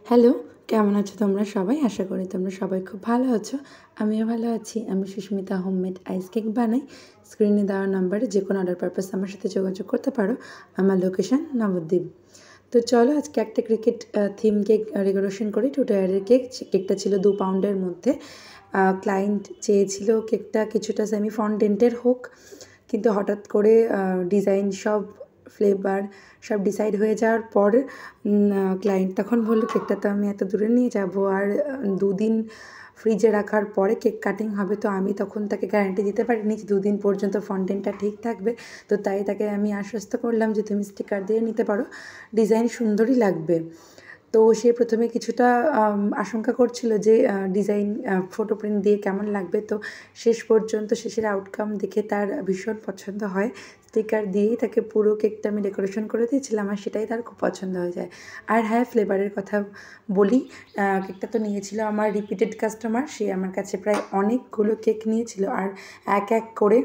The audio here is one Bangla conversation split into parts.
হ্যালো, কেমন আছো তোমরা সবাই? আশা করি তোমরা সবাই খুব ভালো আছো। আমিও ভালো আছি। আমি সুস্মিতা হোমমেড আইস কেক বানাই। স্ক্রিনে দেওয়া নাম্বারে যেকোনো অর্ডার পারপাস আমার সাথে যোগাযোগ করতে পারো। আমার লোকেশন নবদ্বীপ। তো চলো আজকে একটা ক্রিকেট থিম কেক ডেকোরেশন করি। 2 টায়ারের কেক। কেকটা ছিল 2 পাউন্ডের মধ্যে। ক্লায়েন্ট চেয়েছিল কেকটা কিছুটা সেমি ফন্ডেন্টের হোক, কিন্তু হঠাৎ করে ডিজাইন ফ্লেভার সব ডিসাইড হয়ে যাওয়ার পর ক্লায়েন্ট তখন বললো কেকটা তো আমি এত দূরে নিয়ে যাব আর 2 দিন ফ্রিজে রাখার পরে কেক কাটিং হবে। তো আমি তখন তাকে গ্যারান্টি দিতে পারিনি যে 2 দিন পর্যন্ত ফন্ডেন্টটা ঠিক থাকবে। তো তাই তাকে আমি আশ্বস্ত করলাম যে তুমি স্টিকার দিয়ে নিতে পারো, ডিজাইন সুন্দরই লাগবে। তো সে প্রথমে কিছুটা আশঙ্কা করছিল যে ডিজাইন ফটো প্রিন্ট দিয়ে কেমন লাগবে। তো শেষের আউটকাম দেখে তার ভীষণ পছন্দ হয়। স্টিকার দিয়েই তাকে পুরো কেকটা আমি ডেকোরেশন করে দিয়েছিলাম আর সেটাই তার খুব পছন্দ হয়ে যায়। আর হ্যাঁ, ফ্লেভারের কথা বলি, কেকটা তো নিয়েছিল আমার রিপিটেড কাস্টমার। সে আমার কাছে প্রায় অনেকগুলো কেক নিয়েছিল আর এক এক করে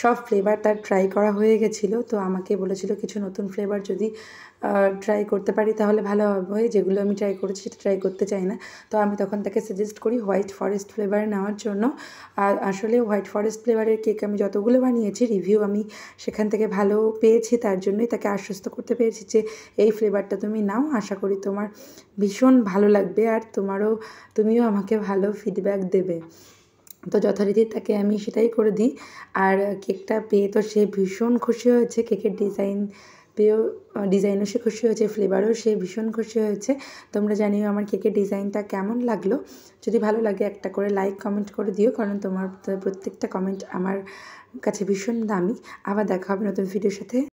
সব ফ্লেভার তার ট্রাই করা হয়ে গেছিলো। তো আমাকে বলেছিল কিছু নতুন ফ্লেভার যদি ট্রাই করতে পারি তাহলে ভালো হবে, যেগুলো আমি ট্রাই করেছি সেটা ট্রাই করতে চাই না। তো আমি তখন তাকে সাজেস্ট করি হোয়াইট ফরেস্ট ফ্লেভার নেওয়ার জন্য। আর আসলে হোয়াইট ফরেস্ট ফ্লেভারের কেক আমি যতগুলো বানিয়েছি রিভিউ আমি সেখান থেকে ভালো পেয়েছি, তার জন্যই তাকে আশ্বস্ত করতে পেরেছি যে এই ফ্লেভারটা তুমি নাও, আশা করি তোমার ভীষণ ভালো লাগবে আর তুমিও আমাকে ভালো ফিডব্যাক দেবে। তো যথারীতি তাকে আমি সেটাই করে দিই। আর কেকটা পেয়ে তো সে ভীষণ খুশি হয়েছে। কেকের ডিজাইনও সে খুশি হয়েছে, ফ্লেভারও সে ভীষণ খুশি হয়েছে। তোমরা জানিও আমার কেকের ডিজাইনটা কেমন লাগলো। যদি ভালো লাগে একটা করে লাইক কমেন্ট করে দিও, কারণ তোমার প্রত্যেকটা কমেন্ট আমার কাছে ভীষণ দামি। আবার দেখা হবে নতুন ভিডিওর সাথে।